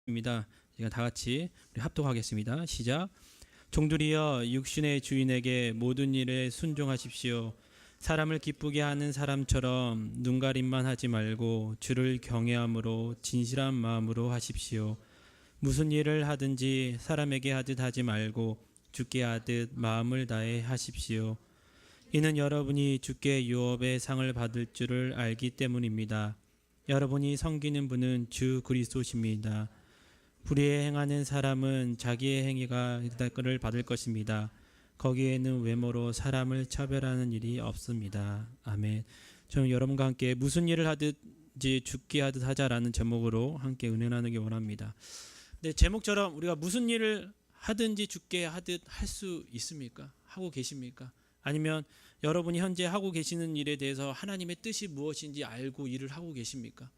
입니다. 제가 다 같이 우리 합독하겠습니다. 시작. 종들이여 육신의 주인에게 모든 일에 순종하십시오. 사람을 기쁘게 하는 사람처럼 눈가림만 하지 말고 주를 경외함으로 진실한 마음으로 하십시오. 무슨 일을 하든지 사람에게 하듯 하지 말고 주께 하듯 마음을 다해 하십시오. 이는 여러분이 주께 유업의 상을 받을 줄을 알기 때문입니다. 여러분이 섬기는 분은 주 그리스도십니다. 불의에 행하는 사람은 자기의 행위가 를 받을 것입니다. 거기에는 외모로 사람을 차별하는 일이 없습니다. 아멘. 저는 여러분과 함께 무슨 일을 하든지 죽게 하듯 하자라는 제목으로 함께 은혜 나누기 원합니다. 네, 제목처럼 우리가 무슨 일을 하든지 죽게 하듯 할 수 있습니까? 하고 계십니까? 아니면 여러분이 현재 하고 계시는 일에 대해서 하나님의 뜻이 무엇인지 알고 일을 하고 계십니까?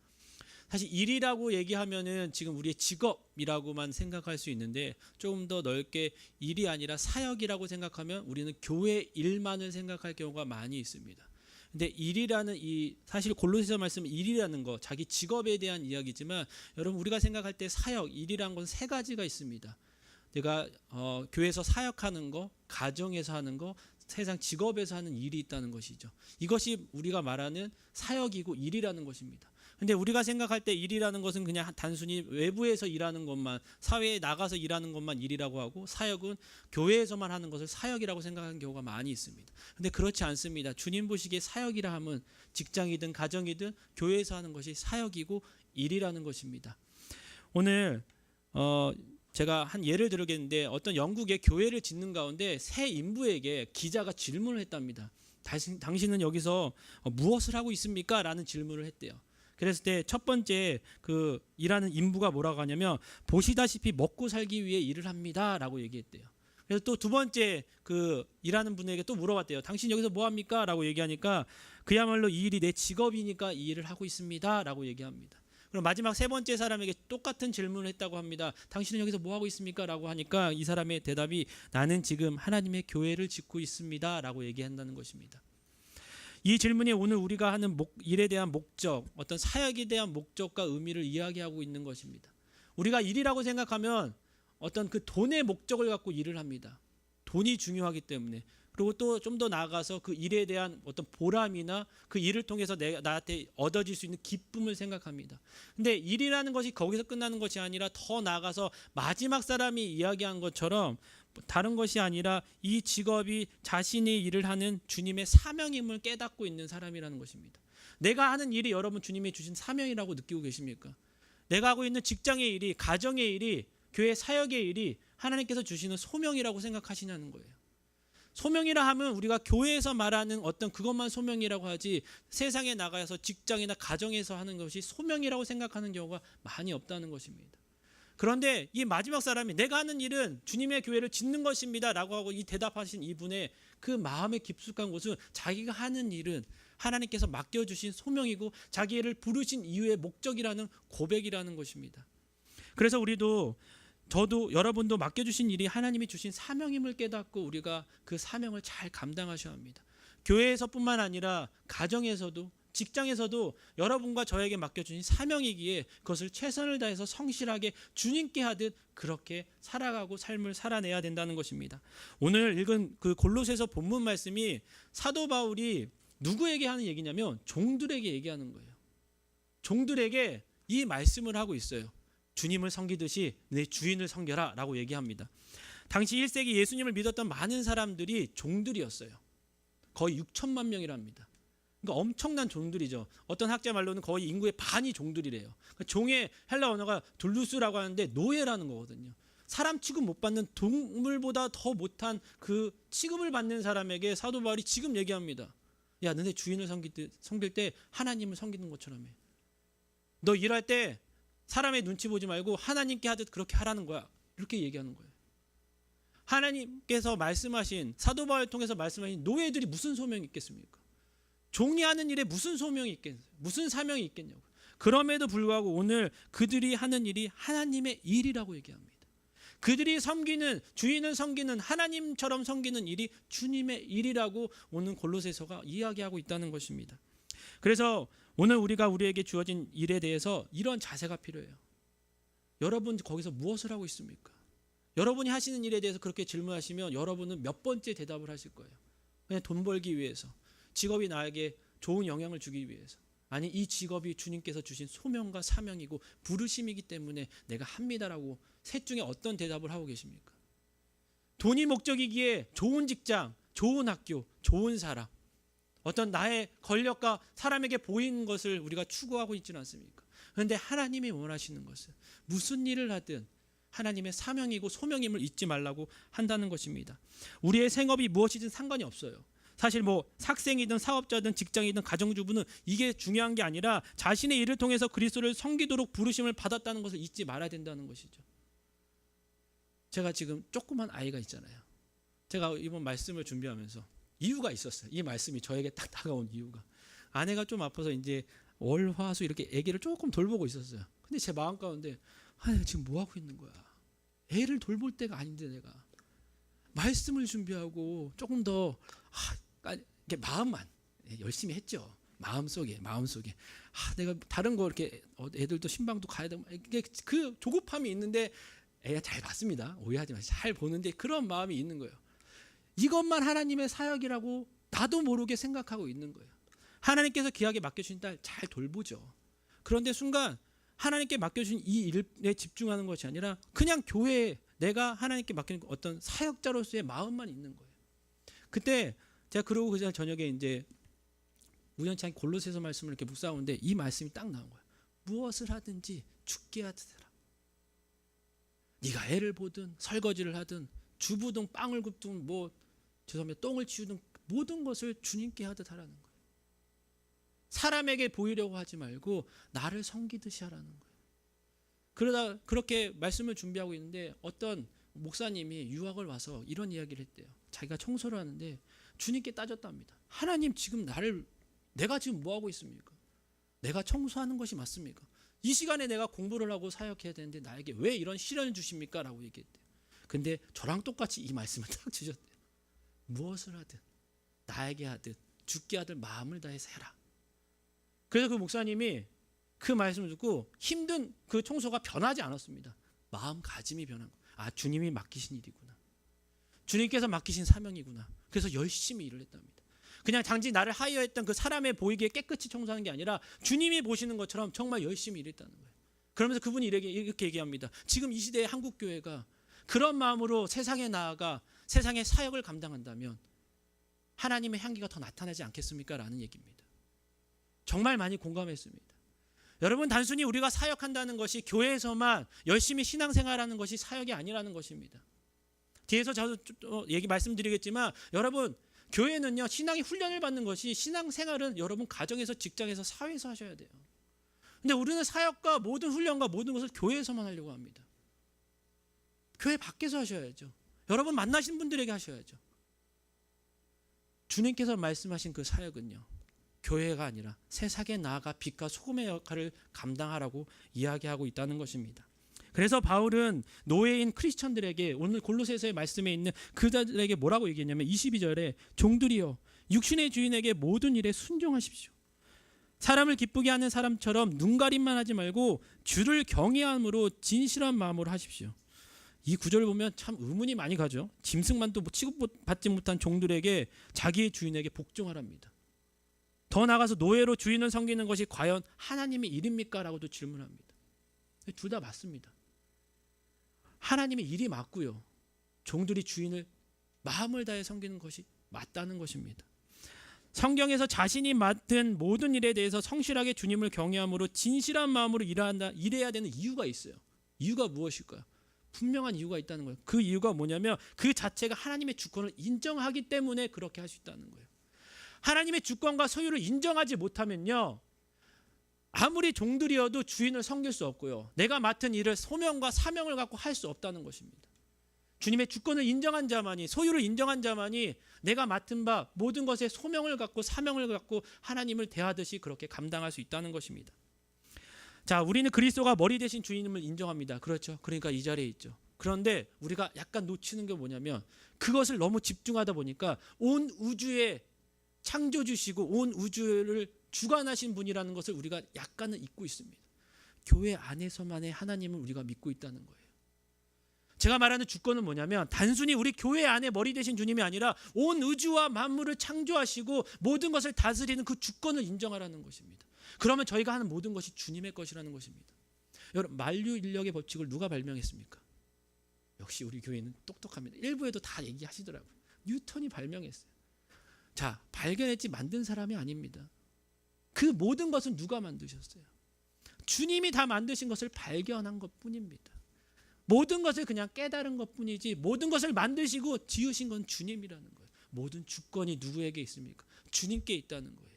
사실 일이라고 얘기하면은 지금 우리의 직업이라고만 생각할 수 있는데 조금 더 넓게 일이 아니라 사역이라고 생각하면 우리는 교회 일만을 생각할 경우가 많이 있습니다. 근데 일이라는 이 사실 골로새서 말씀 일이라는 거 자기 직업에 대한 이야기지만 여러분 우리가 생각할 때 사역 일이라는 건 세 가지가 있습니다. 내가 교회에서 사역하는 거, 가정에서 하는 거, 세상 직업에서 하는 일이 있다는 것이죠. 이것이 우리가 말하는 사역이고 일이라는 것입니다. 근데 우리가 생각할 때 일이라는 것은 그냥 단순히 외부에서 일하는 것만, 사회에 나가서 일하는 것만 일이라고 하고 사역은 교회에서만 하는 것을 사역이라고 생각하는 경우가 많이 있습니다. 근데 그렇지 않습니다. 주님 보시기에 사역이라 하면 직장이든 가정이든 교회에서 하는 것이 사역이고 일이라는 것입니다. 오늘 제가 한 예를 들겠는데 어떤 영국의 교회를 짓는 가운데 새 인부에게 기자가 질문을 했답니다. 당신은 여기서 무엇을 하고 있습니까? 라는 질문을 했대요. 그랬을 때 첫 번째 그 일하는 인부가 뭐라고 하냐면 보시다시피 먹고 살기 위해 일을 합니다라고 얘기했대요. 그래서 또 두 번째 그 일하는 분에게 또 물어봤대요. 당신 여기서 뭐 합니까? 라고 얘기하니까 그야말로 이 일이 내 직업이니까 이 일을 하고 있습니다라고 얘기합니다. 그럼 마지막 세 번째 사람에게 똑같은 질문을 했다고 합니다. 당신은 여기서 뭐 하고 있습니까? 라고 하니까 이 사람의 대답이 나는 지금 하나님의 교회를 짓고 있습니다 라고 얘기한다는 것입니다. 이 질문이 오늘 우리가 하는 일에 대한 목적, 어떤 사역에 대한 목적과 의미를 이야기하고 있는 것입니다. 우리가 일이라고 생각하면 어떤 그 돈의 목적을 갖고 일을 합니다. 돈이 중요하기 때문에. 그리고 또 좀 더 나아가서 그 일에 대한 어떤 보람이나 그 일을 통해서 나한테 얻어질 수 있는 기쁨을 생각합니다. 근데 일이라는 것이 거기서 끝나는 것이 아니라 더 나아가서 마지막 사람이 이야기한 것처럼 다른 것이 아니라 이 직업이 자신이 일을 하는 주님의 사명임을 깨닫고 있는 사람이라는 것입니다. 내가 하는 일이 여러분 주님이 주신 사명이라고 느끼고 계십니까? 내가 하고 있는 직장의 일이, 가정의 일이, 교회 사역의 일이 하나님께서 주시는 소명이라고 생각하시냐는 거예요. 소명이라 하면 우리가 교회에서 말하는 어떤 그것만 소명이라고 하지 세상에 나가서 직장이나 가정에서 하는 것이 소명이라고 생각하는 경우가 많이 없다는 것입니다. 그런데 이 마지막 사람이 내가 하는 일은 주님의 교회를 짓는 것입니다 라고 하고 이 대답하신 이분의 그 마음의 깊숙한 곳은 자기가 하는 일은 하나님께서 맡겨주신 소명이고 자기를 부르신 이유의 목적이라는 고백이라는 것입니다. 그래서 저도 여러분도 맡겨주신 일이 하나님이 주신 사명임을 깨닫고 우리가 그 사명을 잘 감당하셔야 합니다. 교회에서뿐만 아니라 가정에서도 직장에서도 여러분과 저에게 맡겨주신 사명이기에 그것을 최선을 다해서 성실하게 주님께 하듯 그렇게 살아가고 삶을 살아내야 된다는 것입니다. 오늘 읽은 그 골로새서 본문 말씀이 사도 바울이 누구에게 하는 얘기냐면 종들에게 얘기하는 거예요. 종들에게 이 말씀을 하고 있어요. 주님을 섬기듯이 내 주인을 섬겨라 라고 얘기합니다. 당시 1세기 예수님을 믿었던 많은 사람들이 종들이었어요. 거의 6천만 명이랍니다. 그러니까 엄청난 종들이죠. 어떤 학자 말로는 거의 인구의 반이 종들이래요. 종의 헬라 언어가 둘루스라고 하는데 노예라는 거거든요. 사람 취급 못 받는 동물보다 더 못한 그 취급을 받는 사람에게 사도 바울이 지금 얘기합니다. 야, 너네 주인을 섬길 때 하나님을 섬기는 것처럼 해. 너 일할 때 사람의 눈치 보지 말고 하나님께 하듯 그렇게 하라는 거야. 이렇게 얘기하는 거예요. 하나님께서 말씀하신 사도 바울을 통해서 말씀하신 노예들이 무슨 소명이 있겠습니까? 종이 하는 일에 무슨 소명이 있겠어요? 무슨 사명이 있겠냐고. 그럼에도 불구하고 오늘 그들이 하는 일이 하나님의 일이라고 얘기합니다. 그들이 섬기는 주인을 섬기는 하나님처럼 섬기는 일이 주님의 일이라고 오늘 골로새서가 이야기하고 있다는 것입니다. 그래서 오늘 우리에게 주어진 일에 대해서 이런 자세가 필요해요. 여러분 거기서 무엇을 하고 있습니까? 여러분이 하시는 일에 대해서 그렇게 질문하시면 여러분은 몇 번째 대답을 하실 거예요. 그냥 돈 벌기 위해서, 직업이 나에게 좋은 영향을 주기 위해서, 아니 이 직업이 주님께서 주신 소명과 사명이고 부르심이기 때문에 내가 합니다라고 셋 중에 어떤 대답을 하고 계십니까? 돈이 목적이기에 좋은 직장, 좋은 학교, 좋은 사람, 어떤 나의 권력과 사람에게 보이는 것을 우리가 추구하고 있지는 않습니까? 그런데 하나님이 원하시는 것은 무슨 일을 하든 하나님의 사명이고 소명임을 잊지 말라고 한다는 것입니다. 우리의 생업이 무엇이든 상관이 없어요. 사실 뭐 학생이든 사업자든 직장이든 가정주부는 이게 중요한 게 아니라 자신의 일을 통해서 그리스도를 섬기도록 부르심을 받았다는 것을 잊지 말아야 된다는 것이죠. 제가 지금 조그만 아이가 있잖아요. 제가 이번 말씀을 준비하면서 이유가 있었어요. 이 말씀이 저에게 딱 다가온 이유가, 아내가 좀 아파서 이제 월, 화, 수 이렇게 아기를 조금 돌보고 있었어요. 근데 제 마음 가운데 내가 지금 뭐 하고 있는 거야? 애를 돌볼 때가 아닌데 내가 말씀을 준비하고 조금 더 이렇게 마음만 열심히 했죠. 마음속에 내가 다른 거 이렇게 애들도 신방도 가야 되고 이게 그 조급함이 있는데 애가 잘 봤습니다. 오해하지 마세요. 잘 보는데 그런 마음이 있는 거예요. 이것만 하나님의 사역이라고 나도 모르게 생각하고 있는 거예요. 하나님께서 귀하게 맡겨주신 딸 잘 돌보죠. 그런데 순간 하나님께 맡겨주신 이 일에 집중하는 것이 아니라 그냥 교회에 내가 하나님께 맡기는 어떤 사역자로서의 마음만 있는 거예요. 그때 제가 그러고 그날 저녁에 이제 우연치 않게 골로새서 말씀을 이렇게 묵상하는데 이 말씀이 딱 나온 거예요. 무엇을 하든지 주께 하듯라. 네가 애를 보든 설거지를 하든 주부든 빵을 굽든 뭐 죄송합니다 똥을 치우든 모든 것을 주님께 하듯 하라는 거예요. 사람에게 보이려고 하지 말고 나를 섬기듯이 하라는 거예요. 그러다 그렇게 말씀을 준비하고 있는데 어떤 목사님이 유학을 와서 이런 이야기를 했대요. 자기가 청소를 하는데 주님께 따졌답니다. 하나님 지금 내가 지금 뭐 하고 있습니까? 내가 청소하는 것이 맞습니까? 이 시간에 내가 공부를 하고 사역해야 되는데 나에게 왜 이런 시련을 주십니까? 라고 얘기했대요. 근데 저랑 똑같이 이 말씀을 딱 주셨대요. 무엇을 하든 나에게 하듯 주께 하듯 마음을 다해서 해라. 그래서 그 목사님이 그 말씀을 듣고 힘든 그 청소가 변하지 않았습니다. 마음가짐이 변한 거예요. 주님이 맡기신 일이구나. 주님께서 맡기신 사명이구나. 그래서 열심히 일을 했답니다. 그냥 단지 나를 하여했던 그 사람의 보이기에 깨끗이 청소하는 게 아니라 주님이 보시는 것처럼 정말 열심히 일했다는 거예요. 그러면서 그분이 이렇게 얘기합니다. 지금 이 시대의 한국교회가 그런 마음으로 세상에 나아가 세상의 사역을 감당한다면 하나님의 향기가 더 나타나지 않겠습니까? 라는 얘기입니다. 정말 많이 공감했습니다. 여러분 단순히 우리가 사역한다는 것이 교회에서만 열심히 신앙생활하는 것이 사역이 아니라는 것입니다. 뒤에서 저도 말씀드리겠지만 여러분 교회는요 신앙이 훈련을 받는 것이 신앙생활은 여러분 가정에서 직장에서 사회에서 하셔야 돼요. 근데 우리는 사역과 모든 훈련과 모든 것을 교회에서만 하려고 합니다. 교회 밖에서 하셔야죠. 여러분 만나신 분들에게 하셔야죠. 주님께서 말씀하신 그 사역은요 교회가 아니라 세상에 나아가 빛과 소금의 역할을 감당하라고 이야기하고 있다는 것입니다. 그래서 바울은 노예인 크리스천들에게 오늘 골로새서의 말씀에 있는 그들에게 뭐라고 얘기했냐면 22절에 종들이여 육신의 주인에게 모든 일에 순종하십시오. 사람을 기쁘게 하는 사람처럼 눈가림만 하지 말고 주를 경외함으로 진실한 마음으로 하십시오. 이 구절을 보면 참 의문이 많이 가죠. 짐승만도 취급받지 못한 종들에게 자기의 주인에게 복종하랍니다. 더 나아가서 노예로 주인을 섬기는 것이 과연 하나님의 일입니까? 라고도 질문합니다. 둘 다 맞습니다. 하나님의 일이 맞고요. 종들이 주인을 마음을 다해 섬기는 것이 맞다는 것입니다. 성경에서 자신이 맡은 모든 일에 대해서 성실하게 주님을 경외함으로 진실한 마음으로 일해야 되는 이유가 있어요. 이유가 무엇일까요? 분명한 이유가 있다는 거예요. 그 이유가 뭐냐면 그 자체가 하나님의 주권을 인정하기 때문에 그렇게 할 수 있다는 거예요. 하나님의 주권과 소유를 인정하지 못하면요 아무리 종들이어도 주인을 섬길 수 없고요 내가 맡은 일을 소명과 사명을 갖고 할 수 없다는 것입니다. 주님의 주권을 인정한 자만이 소유를 인정한 자만이 내가 맡은 바 모든 것에 소명을 갖고 사명을 갖고 하나님을 대하듯이 그렇게 감당할 수 있다는 것입니다. 자, 우리는 그리스도가 머리 대신 주님을 인정합니다. 그렇죠? 그러니까 이 자리에 있죠. 그런데 우리가 약간 놓치는 게 뭐냐면 그것을 너무 집중하다 보니까 온 우주에 창조주시고 온 우주를 주관하신 분이라는 것을 우리가 약간은 잊고 있습니다. 교회 안에서만의 하나님을 우리가 믿고 있다는 거예요. 제가 말하는 주권은 뭐냐면 단순히 우리 교회 안에 머리 되신 주님이 아니라 온 우주와 만물을 창조하시고 모든 것을 다스리는 그 주권을 인정하라는 것입니다. 그러면 저희가 하는 모든 것이 주님의 것이라는 것입니다. 여러분, 만유인력의 법칙을 누가 발명했습니까? 역시 우리 교회는 똑똑합니다. 일부에도 다 얘기하시더라고요. 뉴턴이 발명했어요. 자, 발견했지 만든 사람이 아닙니다. 그 모든 것은 누가 만드셨어요? 주님이 다 만드신 것을 발견한 것뿐입니다. 모든 것을 그냥 깨달은 것뿐이지 모든 것을 만드시고 지으신 건 주님이라는 거예요. 모든 주권이 누구에게 있습니까? 주님께 있다는 거예요.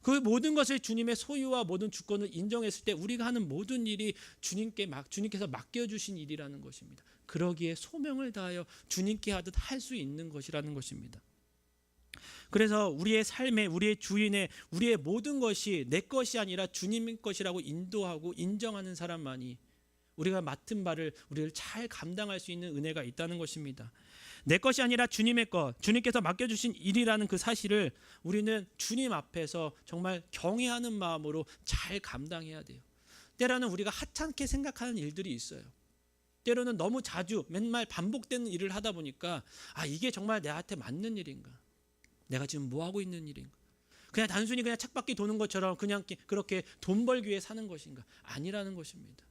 그 모든 것을 주님의 소유와 모든 주권을 인정했을 때 우리가 하는 모든 일이 주님께서 맡겨주신 일이라는 것입니다. 그러기에 소명을 다하여 주님께 하듯 할 수 있는 것이라는 것입니다. 그래서 우리의 삶에 우리의 주인의 우리의 모든 것이 내 것이 아니라 주님의 것이라고 인도하고 인정하는 사람만이 우리가 맡은 바를 우리를 잘 감당할 수 있는 은혜가 있다는 것입니다. 내 것이 아니라 주님의 것, 주님께서 맡겨주신 일이라는 그 사실을 우리는 주님 앞에서 정말 경외하는 마음으로 잘 감당해야 돼요. 때로는 우리가 하찮게 생각하는 일들이 있어요. 때로는 너무 자주 맨날 반복되는 일을 하다 보니까 이게 정말 내한테 맞는 일인가? 내가 지금 뭐 하고 있는 일인가? 그냥 단순히 그냥 착바퀴 도는 것처럼 그냥 그렇게 돈 벌기 위해 사는 것인가? 아니라는 것입니다.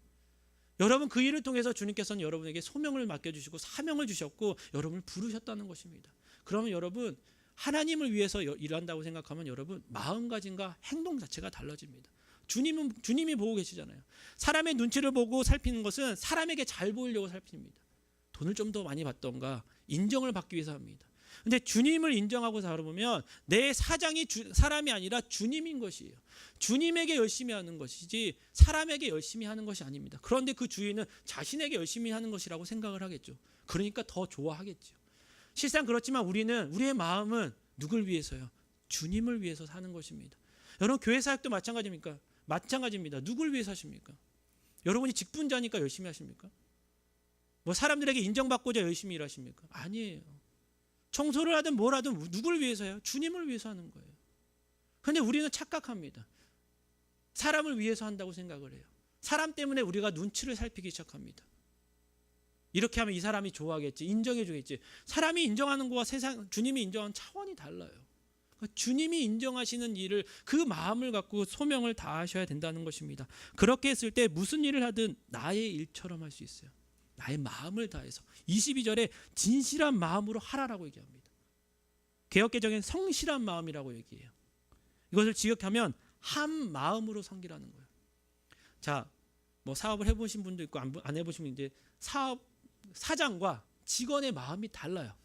여러분, 그 일을 통해서 주님께서는 여러분에게 소명을 맡겨주시고 사명을 주셨고 여러분을 부르셨다는 것입니다. 그러면 여러분, 하나님을 위해서 일한다고 생각하면 여러분 마음가짐과 행동 자체가 달라집니다. 주님이 보고 계시잖아요. 사람의 눈치를 보고 살피는 것은 사람에게 잘 보이려고 살핍니다. 돈을 좀 더 많이 받던가 인정을 받기 위해서 합니다. 근데 주님을 인정하고 살아보면 내 사장이 사람이 아니라 주님인 것이에요. 주님에게 열심히 하는 것이지 사람에게 열심히 하는 것이 아닙니다. 그런데 그 주인은 자신에게 열심히 하는 것이라고 생각을 하겠죠. 그러니까 더 좋아하겠죠. 실상 그렇지만 우리의 마음은 누굴 위해서요? 주님을 위해서 사는 것입니다. 여러분, 교회 사역도 마찬가지입니까? 마찬가지입니다. 누굴 위해서 하십니까? 여러분이 직분자니까 열심히 하십니까? 뭐 사람들에게 인정받고자 열심히 일하십니까? 아니에요. 청소를 하든 뭘 하든 누굴 위해서요? 주님을 위해서 하는 거예요. 그런데 우리는 착각합니다. 사람을 위해서 한다고 생각을 해요. 사람 때문에 우리가 눈치를 살피기 시작합니다. 이렇게 하면 이 사람이 좋아하겠지, 인정해 주겠지. 사람이 인정하는 것과 주님이 인정하는 차원이 달라요. 그러니까 주님이 인정하시는 일을 그 마음을 갖고 소명을 다하셔야 된다는 것입니다. 그렇게 했을 때 무슨 일을 하든 나의 일처럼 할 수 있어요. 나의 마음을 다해서 22절에 진실한 마음으로 하라라고 얘기합니다. 개역개정엔 성실한 마음이라고 얘기해요. 이것을 직역하면 한 마음으로 섬기라는 거예요. 자, 뭐 사업을 해보신 분도 있고 안 해보신 분도 이제 사장과 직원의 마음이 달라요.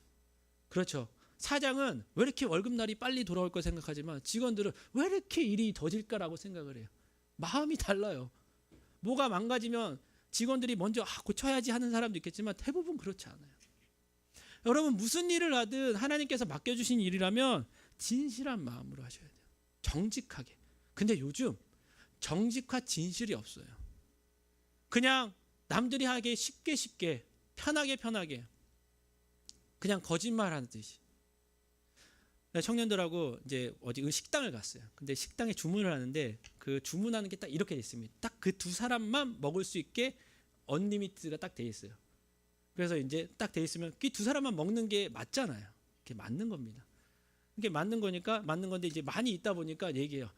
그렇죠. 사장은 왜 이렇게 월급날이 빨리 돌아올 거 생각하지만 직원들은 왜 이렇게 일이 더딜까라고 생각을 해요. 마음이 달라요. 뭐가 망가지면 직원들이 먼저 고쳐야지 하는 사람도 있겠지만 대부분 그렇지 않아요. 여러분, 무슨 일을 하든 하나님께서 맡겨주신 일이라면 진실한 마음으로 하셔야 돼요. 정직하게. 근데 요즘 정직과 진실이 없어요. 그냥 남들이 하기에 쉽게 편하게 그냥 거짓말하는 듯이. 청년들하고 이제 어디 식당을 갔어요. 근데 식당에 주문을 하는데 그 주문하는 게 딱 이렇게 돼 있습니다. 딱 그 두 사람만 먹을 수 있게 언리미티드가 딱 돼 있어요. 그래서 이제 딱 돼 있으면 그 두 사람만 먹는 게 맞잖아요. 그게 맞는 겁니다. 이게 맞는 거니까 맞는 건데 이제 많이 있다 보니까 얘기해요.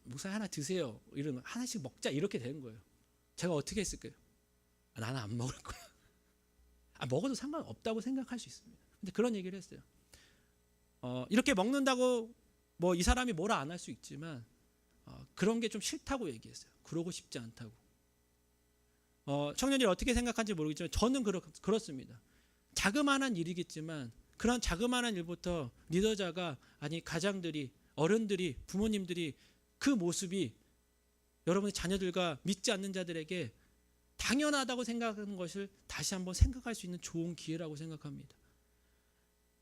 목사님 하나 드세요. 이러면 하나씩 먹자 이렇게 되는 거예요. 제가 어떻게 했을까요? 나는 안 먹을 거야. 먹어도 상관없다고 생각할 수 있습니다. 근데 그런 얘기를 했어요. 이렇게 먹는다고 뭐 이 사람이 뭐라 안 할 수 있지만 그런 게 좀 싫다고 얘기했어요. 그러고 싶지 않다고. 청년들이 어떻게 생각하는지 모르겠지만 저는 그렇습니다. 자그마한 일이겠지만 그런 자그마한 일부터 리더자가 가장들이 어른들이 부모님들이 그 모습이 여러분의 자녀들과 믿지 않는 자들에게 당연하다고 생각하는 것을 다시 한번 생각할 수 있는 좋은 기회라고 생각합니다.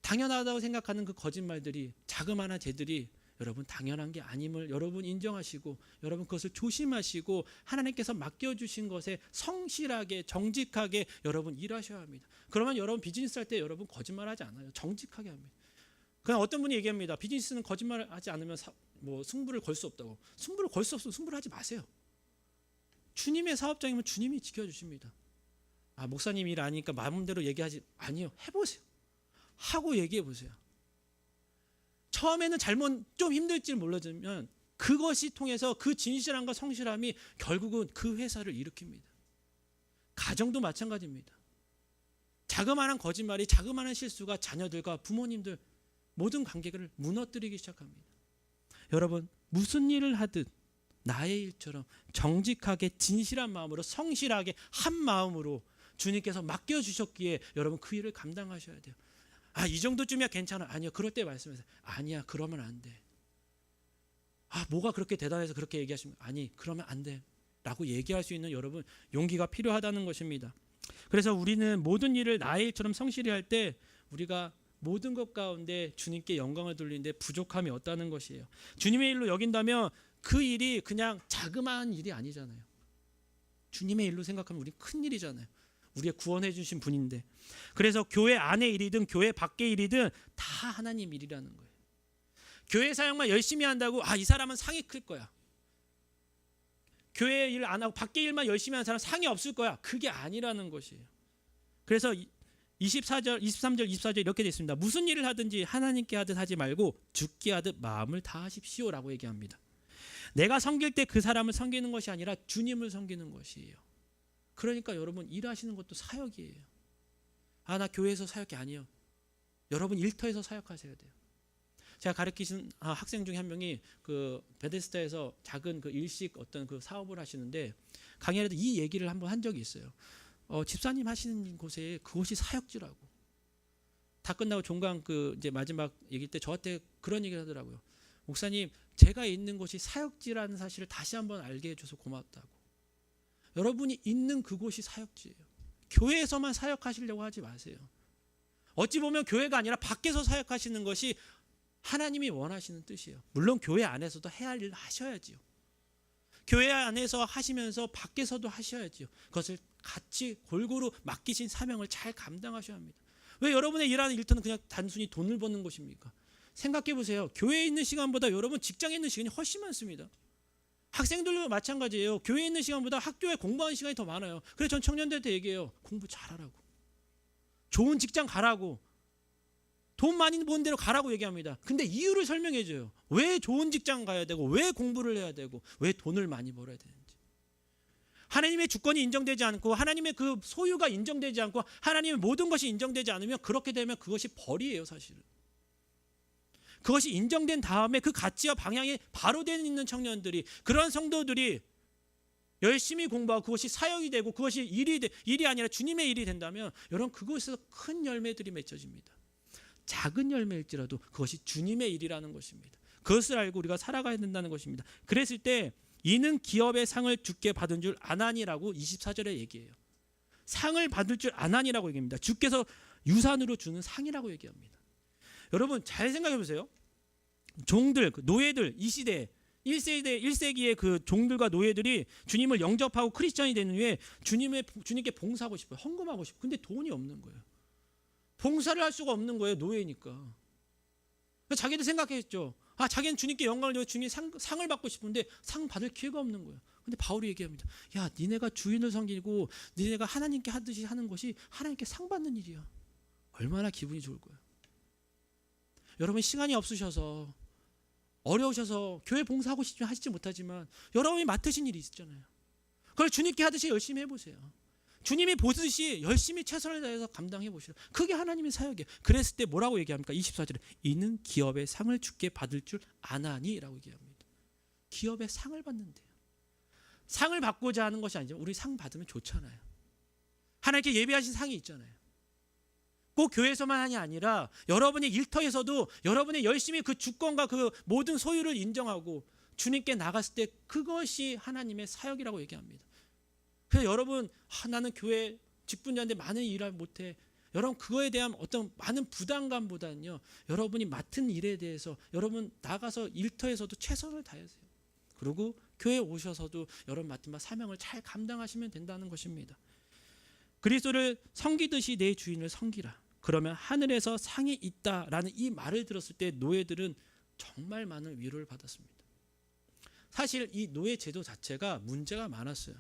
당연하다고 생각하는 그 거짓말들이 자그마한 죄들이 여러분 당연한 게 아님을 여러분 인정하시고 여러분 그것을 조심하시고 하나님께서 맡겨주신 것에 성실하게 정직하게 여러분 일하셔야 합니다. 그러면 여러분 비즈니스 할 때 여러분 거짓말하지 않아요. 정직하게 합니다. 그냥 어떤 분이 얘기합니다. 비즈니스는 거짓말하지 않으면 승부를 걸 수 없다고. 승부를 걸 수 없으면 승부를 하지 마세요. 주님의 사업장이면 주님이 지켜주십니다. 목사님 일 아니니까 마음대로 얘기하지, 아니요, 해보세요. 하고 얘기해 보세요. 처음에는 잘못 좀 힘들지 몰라지만 그것이 통해서 그 진실함과 성실함이 결국은 그 회사를 일으킵니다. 가정도 마찬가지입니다. 자그마한 거짓말이, 자그마한 실수가 자녀들과 부모님들 모든 관계를 무너뜨리기 시작합니다. 여러분, 무슨 일을 하듯 나의 일처럼 정직하게 진실한 마음으로 성실하게 한 마음으로 주님께서 맡겨주셨기에 여러분 그 일을 감당하셔야 돼요. 이 정도쯤이야 괜찮아. 아니요, 그럴 때 말씀하세요. 아니야, 그러면 안 돼. 뭐가 그렇게 대단해서 그렇게 얘기하시면, 아니, 그러면 안 돼 라고 얘기할 수 있는 여러분 용기가 필요하다는 것입니다. 그래서 우리는 모든 일을 나의 일처럼 성실히 할 때 우리가 모든 것 가운데 주님께 영광을 돌리는데 부족함이 없다는 것이에요. 주님의 일로 여긴다면 그 일이 그냥 자그마한 일이 아니잖아요. 주님의 일로 생각하면 우리 큰 일이잖아요. 우리의 구원해 주신 분인데. 그래서 교회 안의 일이든 교회 밖의 일이든 다 하나님 일이라는 거예요. 교회 사역만 열심히 한다고 이 사람은 상이 클 거야. 교회 일 안 하고 밖의 일만 열심히 하는 사람 상이 없을 거야. 그게 아니라는 것이에요. 그래서 24절, 23절, 24절 이렇게 되어 있습니다. 무슨 일을 하든지 하나님께 하듯 하지 말고 죽게 하듯 마음을 다하십시오라고 얘기합니다. 내가 섬길 때 그 사람을 섬기는 것이 아니라 주님을 섬기는 것이에요. 그러니까 여러분 일하시는 것도 사역이에요. 나 교회에서 사역이 아니에요. 여러분 일터에서 사역하셔야 돼요. 제가 가르치신 학생 중에 한 명이 그 베데스다에서 작은 그 일식 어떤 그 사업을 하시는데 강연에도 이 얘기를 한번 한 적이 있어요. 집사님 하시는 곳에 그곳이 사역지라고. 다 끝나고 종강 그 이제 마지막 얘기 때 저한테 그런 얘기를 하더라고요. 목사님, 제가 있는 곳이 사역지라는 사실을 다시 한번 알게 해줘서 고맙다고. 여러분이 있는 그곳이 사역지예요. 교회에서만 사역하시려고 하지 마세요. 어찌 보면 교회가 아니라 밖에서 사역하시는 것이 하나님이 원하시는 뜻이에요. 물론 교회 안에서도 해야 할 일을 하셔야지요. 교회 안에서 하시면서 밖에서도 하셔야지요. 그것을 같이 골고루 맡기신 사명을 잘 감당하셔야 합니다. 왜 여러분의 일하는 일터는 그냥 단순히 돈을 버는 것입니까? 생각해 보세요. 교회에 있는 시간보다 여러분 직장에 있는 시간이 훨씬 많습니다. 학생들도 마찬가지예요. 교회에 있는 시간보다 학교에 공부하는 시간이 더 많아요. 그래서 전 청년들한테 얘기해요. 공부 잘하라고. 좋은 직장 가라고. 돈 많이 버는 데로 가라고 얘기합니다. 근데 이유를 설명해 줘요. 왜 좋은 직장 가야 되고, 왜 공부를 해야 되고, 왜 돈을 많이 벌어야 되는지. 하나님의 주권이 인정되지 않고, 하나님의 그 소유가 인정되지 않고, 하나님의 모든 것이 인정되지 않으면 그렇게 되면 그것이 벌이에요, 사실은. 그것이 인정된 다음에 그 가치와 방향이 바로 되어 있는 청년들이, 그런 성도들이 열심히 공부하고 그것이 사역이 되고 그것이 일이 아니라 주님의 일이 된다면 여러분 그곳에서 큰 열매들이 맺혀집니다. 작은 열매일지라도 그것이 주님의 일이라는 것입니다. 그것을 알고 우리가 살아가야 된다는 것입니다. 그랬을 때 이는 기업의 상을 주께 받은 줄 아나니라고 24절에 얘기해요. 상을 받을 줄 아나니라고 얘기합니다. 주께서 유산으로 주는 상이라고 얘기합니다. 여러분 잘 생각해 보세요. 종들, 노예들, 이 시대 1세기의 그 종들과 노예들이 주님을 영접하고 크리스천이 된 후에 주님께 봉사하고 싶어요. 헌금하고 싶어요. 근데 돈이 없는 거예요. 봉사를 할 수가 없는 거예요. 노예니까. 자기들 생각했죠. 자기는 주님께 영광을 드리고 주님이 상을 받고 싶은데 상 받을 기회가 없는 거예요. 근데 바울이 얘기합니다. 야, 니네가 주인을 섬기고 니네가 하나님께 하듯이 하는 것이 하나님께 상 받는 일이야. 얼마나 기분이 좋을 거예요. 여러분 시간이 없으셔서 어려우셔서 교회 봉사하고 싶지 하시지 못하지만 여러분이 맡으신 일이 있잖아요. 그걸 주님께 하듯이 열심히 해보세요. 주님이 보듯이 열심히 최선을 다해서 감당해 보시라. 그게 하나님의 사역이에요. 그랬을 때 뭐라고 얘기합니까? 24절에 이는 기업의 상을 주께 받을 줄 아나니라고 얘기합니다. 기업의 상을 받는데요. 상을 받고자 하는 것이 아니죠. 우리 상 받으면 좋잖아요. 하나님께 예배하신 상이 있잖아요. 꼭 교회에서만이 아니라 여러분의 일터에서도 여러분의 열심히 그 주권과 그 모든 소유를 인정하고 주님께 나갔을 때 그것이 하나님의 사역이라고 얘기합니다. 그래서 여러분 나는 교회 직분자인데 많은 일을 못해. 여러분 그거에 대한 어떤 많은 부담감보다는요. 여러분이 맡은 일에 대해서 여러분 나가서 일터에서도 최선을 다하세요. 그리고 교회에 오셔서도 여러분 맡은 바 사명을 잘 감당하시면 된다는 것입니다. 그리스도를 섬기듯이 내 주인을 섬기라. 그러면 하늘에서 상이 있다라는 이 말을 들었을 때 노예들은 정말 많은 위로를 받았습니다. 사실 이 노예 제도 자체가 문제가 많았어요.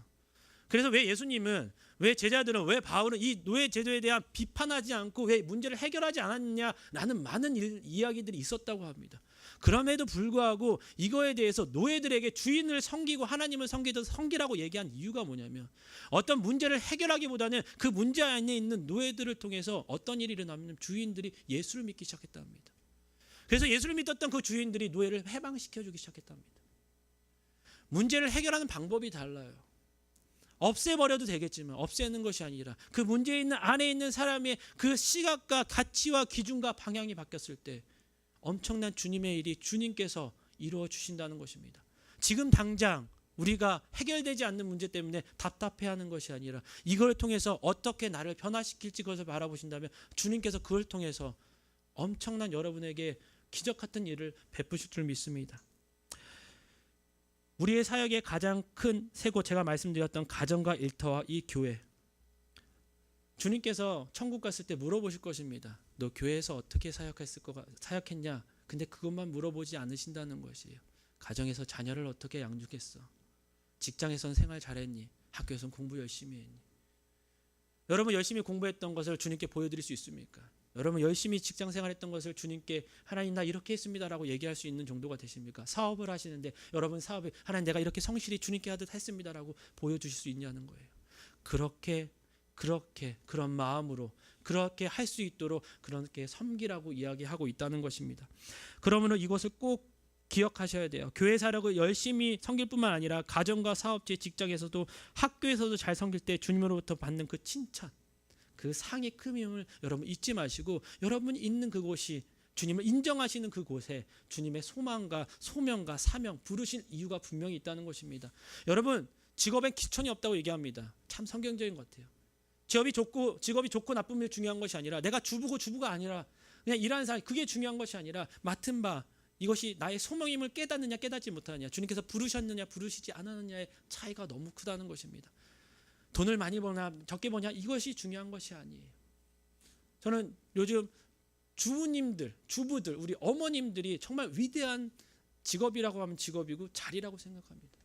그래서 왜 예수님은, 왜 제자들은, 왜 바울은 이 노예 제도에 대한 비판하지 않고 왜 문제를 해결하지 않았느냐라는 많은 이야기들이 있었다고 합니다. 그럼에도 불구하고 이거에 대해서 노예들에게 주인을 섬기고 하나님을 섬기라고 얘기한 이유가 뭐냐면, 어떤 문제를 해결하기보다는 그 문제 안에 있는 노예들을 통해서 어떤 일이 일어나면 주인들이 예수를 믿기 시작했답니다. 그래서 예수를 믿었던 그 주인들이 노예를 해방시켜주기 시작했답니다. 문제를 해결하는 방법이 달라요. 없애버려도 되겠지만 없애는 것이 아니라 그 문제에 있는 안에 있는 사람의 그 시각과 가치와 기준과 방향이 바뀌었을 때 엄청난 주님의 일이 주님께서 이루어 주신다는 것입니다. 지금 당장 우리가 해결되지 않는 문제 때문에 답답해하는 것이 아니라 이걸 통해서 어떻게 나를 변화시킬지 그것을 바라보신다면 주님께서 그걸 통해서 엄청난 여러분에게 기적 같은 일을 베푸실 줄 믿습니다. 우리의 사역의 가장 큰 세 곳, 제가 말씀드렸던 가정과 일터와 이 교회, 주님께서 천국 갔을 때 물어보실 것입니다. 너 교회에서 어떻게 사역했냐? 근데 그것만 물어보지 않으신다는 것이에요. 가정에서 자녀를 어떻게 양육했어? 직장에선 생활 잘했니? 학교에선 공부 열심히 했니? 여러분 열심히 공부했던 것을 주님께 보여드릴 수 있습니까? 여러분 열심히 직장 생활했던 것을 주님께 하나님 나 이렇게 했습니다라고 얘기할 수 있는 정도가 되십니까? 사업을 하시는데 여러분 사업에 하나님 내가 이렇게 성실히 주님께 하듯 했습니다라고 보여주실 수 있냐는 거예요. 그렇게 그런 마음으로 그렇게 할 수 있도록 그렇게 섬기라고 이야기하고 있다는 것입니다. 그러므로 이것을 꼭 기억하셔야 돼요. 교회 사역을 열심히 섬길 뿐만 아니라 가정과 사업체, 직장에서도 학교에서도 잘 섬길 때 주님으로부터 받는 그 칭찬, 그 상의 크임을 여러분 잊지 마시고 여러분 있는 그곳이 주님을 인정하시는 그곳에 주님의 소망과 소명과 사명 부르신 이유가 분명히 있다는 것입니다. 여러분 직업엔 기천이 없다고 얘기합니다. 참 성경적인 것 같아요. 직업이 좋고 나쁨이 중요한 것이 아니라 내가 주부가 아니라 그냥 일하는 사람 그게 중요한 것이 아니라 맡은 바 이것이 나의 소명임을 깨닫느냐 깨닫지 못하느냐, 주님께서 부르셨느냐 부르시지 않았느냐의 차이가 너무 크다는 것입니다. 돈을 많이 버냐 적게 버냐 이것이 중요한 것이 아니에요. 저는 요즘 주부들, 우리 어머님들이 정말 위대한 직업이라고 하면 직업이고 자리라고 생각합니다.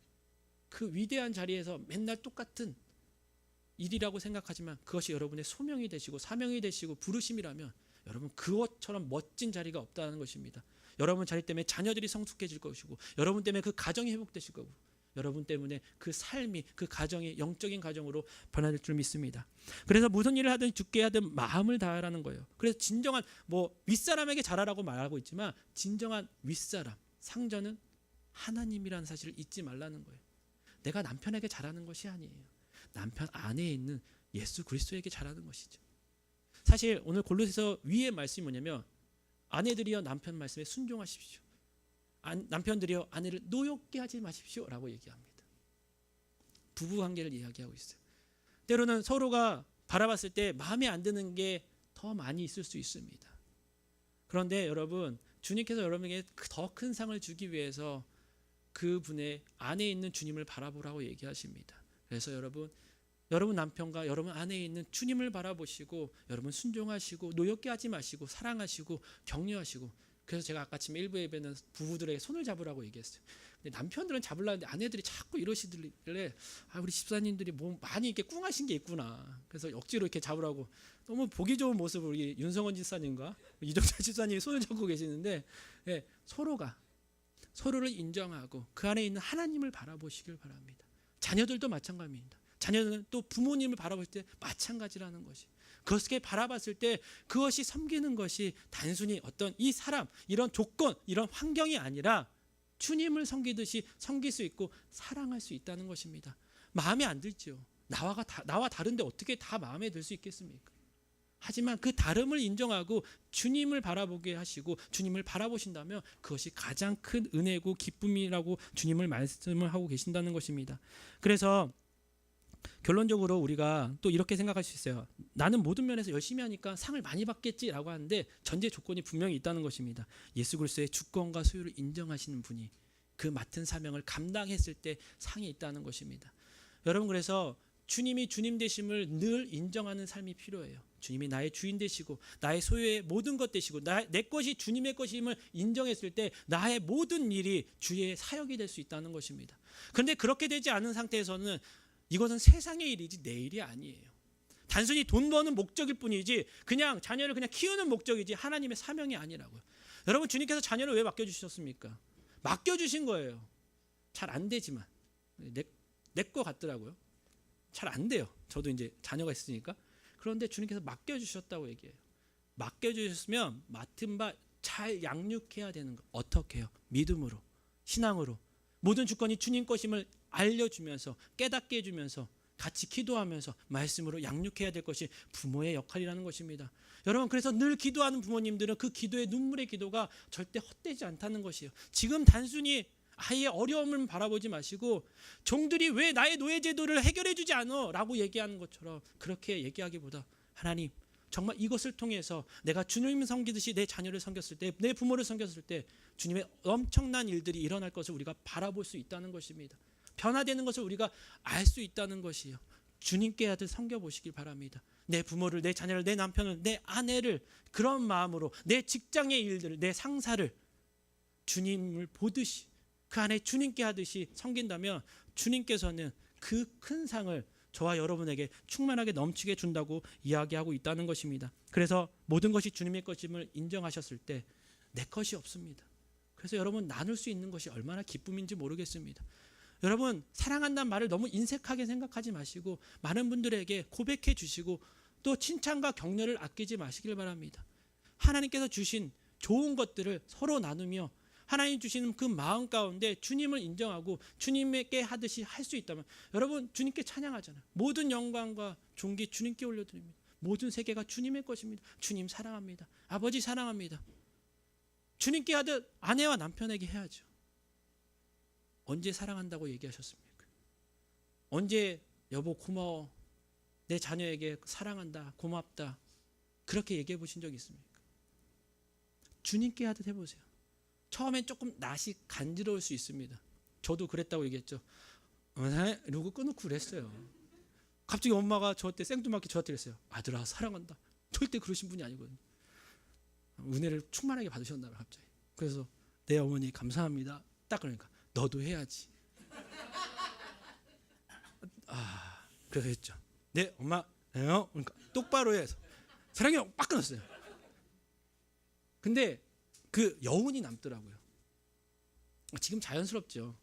그 위대한 자리에서 맨날 똑같은 일이라고 생각하지만 그것이 여러분의 소명이 되시고 사명이 되시고 부르심이라면 여러분 그것처럼 멋진 자리가 없다는 것입니다. 여러분 자리 때문에 자녀들이 성숙해질 것이고 여러분 때문에 그 가정이 회복되실 거고 여러분 때문에 그 삶이 그 가정이 영적인 가정으로 변화될 줄 믿습니다. 그래서 무슨 일을 하든 죽게 하든 마음을 다하라는 거예요. 그래서 진정한 윗사람에게 잘하라고 말하고 있지만 진정한 윗사람 상전은 하나님이라는 사실을 잊지 말라는 거예요. 내가 남편에게 잘하는 것이 아니에요. 남편 안에 있는 예수 그리스도에게 잘하는 것이죠. 사실 오늘 골로새서 위의 말씀이 뭐냐면 아내들이여 남편 말씀에 순종하십시오. 남편들이여 아내를 노엽게 하지 마십시오 라고 얘기합니다. 부부관계를 이야기하고 있어요. 때로는 서로가 바라봤을 때 마음에 안 드는 게 더 많이 있을 수 있습니다. 그런데 여러분 주님께서 여러분에게 더 큰 상을 주기 위해서 그분의 안에 있는 주님을 바라보라고 얘기하십니다. 그래서 여러분 남편과 여러분 안에 있는 주님을 바라보시고 여러분 순종하시고 노엽게 하지 마시고 사랑하시고 격려하시고, 그래서 제가 아까 아침에 일부 예배는 부부들에게 손을 잡으라고 얘기했어요. 근데 남편들은 잡으려는데 아내들이 자꾸 이러시길래 우리 집사님들이 많이 이렇게 꿍하신 게 있구나. 그래서 억지로 이렇게 잡으라고 너무 보기 좋은 모습을 우리 윤성원 집사님과 이정철 집사님이 손을 잡고 계시는데 서로를 인정하고 그 안에 있는 하나님을 바라보시길 바랍니다. 자녀들도 마찬가지입니다. 자녀는 또 부모님을 바라볼 때 마찬가지라는 것이, 그것을 바라봤을 때 그것이 섬기는 것이 단순히 어떤 이 사람, 이런 조건, 이런 환경이 아니라 주님을 섬기듯이 섬길 수 있고 사랑할 수 있다는 것입니다. 마음에 안 들죠. 나와 다른데 어떻게 다 마음에 들 수 있겠습니까? 하지만 그 다름을 인정하고 주님을 바라보게 하시고 주님을 바라보신다면 그것이 가장 큰 은혜고 기쁨이라고 주님을 말씀을 하고 계신다는 것입니다. 그래서 결론적으로 우리가 또 이렇게 생각할 수 있어요. 나는 모든 면에서 열심히 하니까 상을 많이 받겠지라고 하는데 전제 조건이 분명히 있다는 것입니다. 예수 그리스도의 주권과 소유를 인정하시는 분이 그 맡은 사명을 감당했을 때 상이 있다는 것입니다. 여러분 그래서 주님이 주님 되심을 늘 인정하는 삶이 필요해요. 주님이 나의 주인 되시고 나의 소유의 모든 것 되시고 내 것이 주님의 것임을 인정했을 때 나의 모든 일이 주의 사역이 될 수 있다는 것입니다. 그런데 그렇게 되지 않은 상태에서는 이것은 세상의 일이지 내 일이 아니에요. 단순히 돈 버는 목적일 뿐이지 그냥 자녀를 그냥 키우는 목적이지 하나님의 사명이 아니라고요. 여러분, 주님께서 자녀를 왜 맡겨주셨습니까? 맡겨주신 거예요. 잘 안 되지만 내 거 같더라고요. 잘 안 돼요. 저도 이제 자녀가 있으니까. 그런데 주님께서 맡겨주셨다고 얘기해요. 맡겨주셨으면 맡은 바 잘 양육해야 되는 거. 어떻게 해요? 믿음으로, 신앙으로. 모든 주권이 주님 것임을 알려주면서, 깨닫게 해주면서, 같이 기도하면서 말씀으로 양육해야 될 것이 부모의 역할이라는 것입니다. 여러분, 그래서 늘 기도하는 부모님들은 그 기도의 눈물의 기도가 절대 헛되지 않다는 것이에요. 지금 단순히 아이의 어려움을 바라보지 마시고 종들이 왜 나의 노예 제도를 해결해 주지 않아? 라고 얘기하는 것처럼 그렇게 얘기하기보다 하나님, 정말 이것을 통해서 내가 주님을 섬기듯이 내 자녀를 섬겼을 때, 내 부모를 섬겼을 때 주님의 엄청난 일들이 일어날 것을 우리가 바라볼 수 있다는 것입니다. 변화되는 것을 우리가 알 수 있다는 것이에요. 주님께 아들 섬겨보시길 바랍니다. 내 부모를, 내 자녀를, 내 남편을, 내 아내를 그런 마음으로, 내 직장의 일들을, 내 상사를 주님을 보듯이 그 안에 주님께 하듯이 섬긴다면 주님께서는 그 큰 상을 저와 여러분에게 충만하게 넘치게 준다고 이야기하고 있다는 것입니다. 그래서 모든 것이 주님의 것임을 인정하셨을 때 내 것이 없습니다. 그래서 여러분, 나눌 수 있는 것이 얼마나 기쁨인지 모르겠습니다. 여러분, 사랑한다는 말을 너무 인색하게 생각하지 마시고 많은 분들에게 고백해 주시고 또 칭찬과 격려를 아끼지 마시길 바랍니다. 하나님께서 주신 좋은 것들을 서로 나누며 하나님 주시는 그 마음 가운데 주님을 인정하고 주님께 하듯이 할 수 있다면, 여러분, 주님께 찬양하잖아요. 모든 영광과 존귀 주님께 올려드립니다. 모든 세계가 주님의 것입니다. 주님 사랑합니다. 아버지 사랑합니다. 주님께 하듯 아내와 남편에게 해야죠. 언제 사랑한다고 얘기하셨습니까? 언제 여보 고마워, 내 자녀에게 사랑한다, 고맙다, 그렇게 얘기해 보신 적 있습니까? 주님께 하듯 해보세요. 처음엔 조금 낯이 간지러울 수 있습니다. 저도 그랬다고 얘기했죠. 이러고 끊고 그랬어요. 갑자기 엄마가 저한테 생뚱맞게 저한테 그랬어요. 아들아 사랑한다. 절대 그러신 분이 아니거든요. 은혜를 충만하게 받으셨나 봐요 갑자기. 그래서 네 어머니 감사합니다. 딱 그러니까 너도 해야지. 그래서 했죠. 네 엄마 네요. 그러니까 똑바로 해서 사랑해요. 빡 끊었어요. 근데 그 여운이 남더라고요. 지금 자연스럽죠.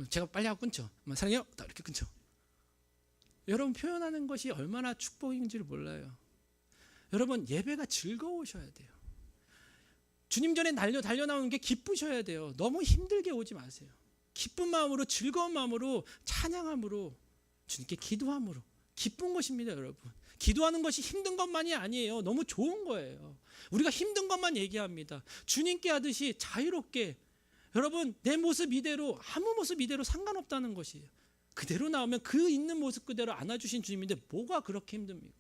제가 빨리 하고 끊죠. 사랑해요. 딱 이렇게 끊죠. 여러분, 표현하는 것이 얼마나 축복인지를 몰라요. 여러분, 예배가 즐거우셔야 돼요. 주님 전에 달려 나오는 게 기쁘셔야 돼요. 너무 힘들게 오지 마세요. 기쁜 마음으로, 즐거운 마음으로, 찬양함으로, 주님께 기도함으로. 기쁜 것입니다, 여러분. 기도하는 것이 힘든 것만이 아니에요. 너무 좋은 거예요. 우리가 힘든 것만 얘기합니다. 주님께 하듯이 자유롭게, 여러분, 내 모습 이대로, 아무 모습 이대로 상관없다는 것이에요. 그대로 나오면 그 있는 모습 그대로 안아주신 주님인데 뭐가 그렇게 힘듭니까?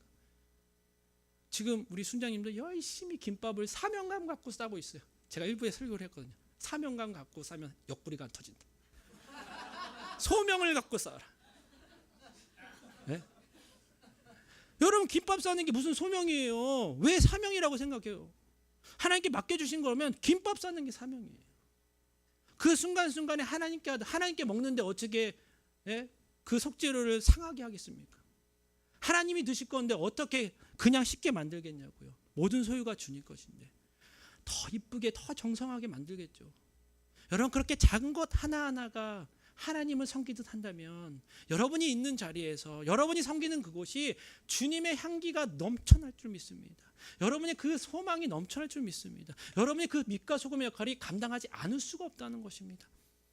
지금 우리 순장님도 열심히 김밥을 사명감 갖고 싸고 있어요. 제가 일부에 설교를 했거든요. 사명감 갖고 싸면 옆구리가 안 터진다. 소명을 갖고 싸라. 네? 여러분, 김밥 싸는 게 무슨 소명이에요? 왜 사명이라고 생각해요? 하나님께 맡겨주신 거면 김밥 싸는 게 사명이에요. 그 순간순간에 하나님께 먹는데 어떻게 그 속재료를 상하게 하겠습니까? 하나님이 드실 건데 어떻게 그냥 쉽게 만들겠냐고요. 모든 소유가 주님 것인데 더 이쁘게, 더 정성하게 만들겠죠. 여러분, 그렇게 작은 것 하나하나가 하나님을 섬기듯 한다면 여러분이 있는 자리에서 여러분이 섬기는 그곳이 주님의 향기가 넘쳐날 줄 믿습니다. 여러분의 그 소망이 넘쳐날 줄 믿습니다. 여러분의 그 빛과 소금의 역할이 감당하지 않을 수가 없다는 것입니다.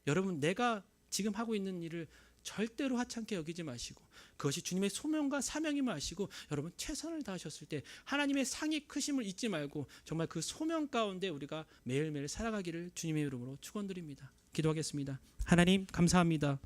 여러분, 내가 지금 하고 있는 일을 절대로 하찮게 여기지 마시고 그것이 주님의 소명과 사명임을 아시고 여러분 최선을 다하셨을 때 하나님의 상이 크심을 잊지 말고 정말 그 소명 가운데 우리가 매일매일 살아가기를 주님의 이름으로 축원드립니다. 기도하겠습니다. 하나님 감사합니다.